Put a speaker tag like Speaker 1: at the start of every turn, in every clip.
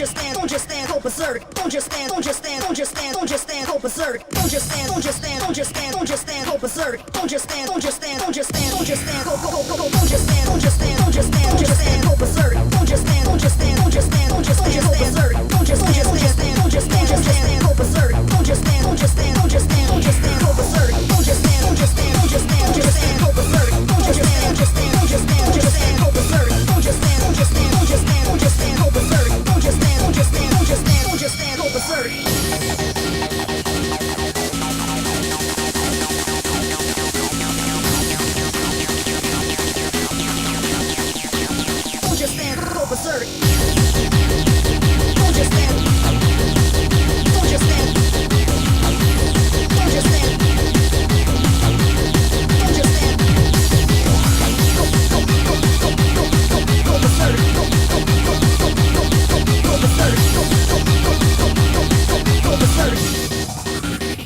Speaker 1: 뿡져스탠 go berserk 뿡져스탠 go berserk 뿡져스탠 go berserk 뿡져스탠 go berserk 뿡져스탠 go berserk 뿡져스탠 go berserk 뿡져스탠 go berserk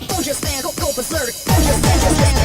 Speaker 1: 뿡져스탠 go berserk 뿡져스탠